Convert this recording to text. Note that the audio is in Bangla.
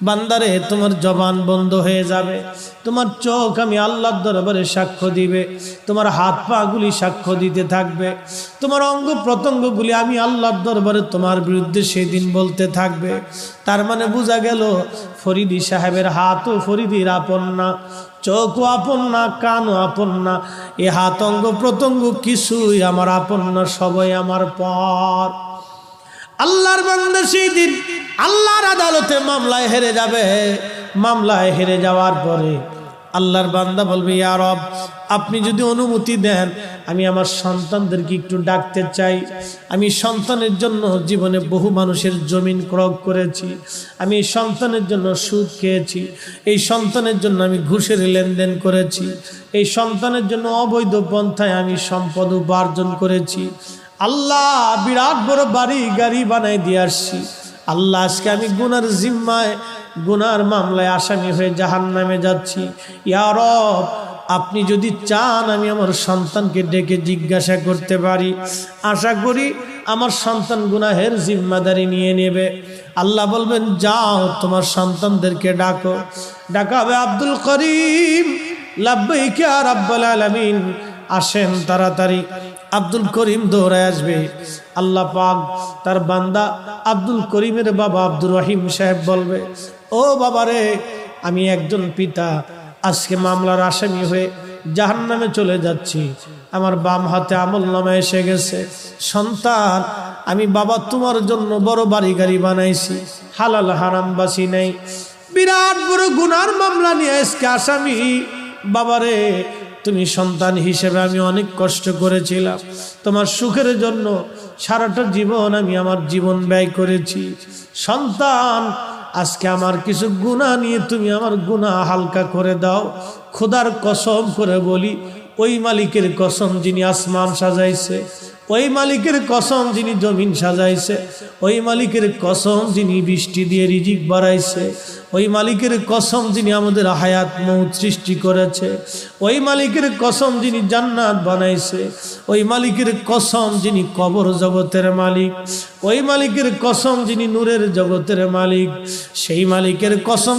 বান্দারে তোমার জবান বন্ধ হয়ে যাবে, তোমার চোখ আমি আল্লাহর দরবারে সাক্ষ্য দিবে, তোমার হাত পা গুলি সাক্ষ্য দিতে থাকবে, তোমার অঙ্গ প্রত্যঙ্গগুলি আমি আল্লাহর দরবারে তোমার বিরুদ্ধে সেদিন বলতে থাকবে। তার মানে বোঝা গেল ফরিদি সাহেবের হাতও ফরিদির আপন না, চোখও আপন না, কানও আপন না, এ হাত অঙ্গ প্রত্যঙ্গ কিছুই আমার আপন না, সবাই আমার পর। আল্লাহর বান্দা সেই দিন আল্লাহর আদালতে মামলায় হেরে যাবে। মামলায় হেরে যাওয়ার পরে আল্লাহর বান্দা বলবে, ইয়া রব, আপনি যদি অনুমতি দেন আমি আমার সন্তানদেরকে একটু ডাকতে চাই। আমি সন্তানের জন্য জীবনে বহু মানুষের জমিন ক্রয় করেছি, আমি এই সন্তানের জন্য সুদ খেয়েছি, এই সন্তানের জন্য আমি ঘুষের লেনদেন করেছি, এই সন্তানের জন্য অবৈধ পন্থায় আমি সম্পদ উপার্জন করেছি। আল্লাহ, বিরাট বড় বাড়ি গাড়ি বানাই দিয়ে আসছি। আল্লাহ, আজকে আমি গুনার জিম্মায় গুনার মামলায় আসামি হয়ে জাহান্নামে যাচ্ছি। ইয়া রব, আপনি যদি চান আমি আমার সন্তানকে ডেকে জিজ্ঞাসা করতে পারি, আশা করি আমার সন্তান গুনাহের জিম্মাদারি নিয়ে নেবে। আল্লাহ বলবেন, যাও তোমার সন্তানদেরকে ডাকো। ডাকা হবে, আব্দুল করিম, লাব্বাইক ইয়া রাব্বাল আলামিন, আসেন তাড়াতাড়ি। আব্দুল করিম দৌড়ায় আসবে। আল্লাহ পাক তার বান্দা আব্দুল করিমের বাবা আব্দুর রহিম সাহেব বলবে, ও বাবারে, আমি একজন পিতা আজকে মামলার আসামি হয়ে জাহান্নামে চলে যাচ্ছি। আমার বাম হাতে আমলনামা এসে গেছে। সন্তান, আমি বাবা তোমার জন্য বড় বাড়ি গাড়ি বানাইছি, হালাল হারাম বাসি নাই, বিরাট বড় গুনার মামলা নিয়ে আজকে আসামি। বাবারে, তুমি সন্তান হিসেবে আমি অনেক কষ্ট করেছিলাম, তোমার সুখের জন্য সারাটা জীবন আমি আমার জীবন ব্যয় করেছি। সন্তান, আজকে আমার কিছু গুনাহ নিয়ে তুমি আমার গুনাহ হালকা করে দাও। খোদার কসম করে বলি, ওই মালিকের কসম যিনি আসমান সাজাইছে, ওই মালিকের কসম যিনি জমিন সাজাইছে, ওই মালিকের কসম যিনি বৃষ্টি দিয়ে রিজিক বাড়াইছে, ওই মালিকের কসম যিনি আমাদের হায়াত মউত সৃষ্টি করেছে, ওই মালিকের কসম যিনি জান্নাত বানাইছে, ওই মালিকের কসম যিনি কবর জগতের মালিক, ওই মালিকের কসম যিনি নূরের জগতের মালিক, সেই মালিকের কসম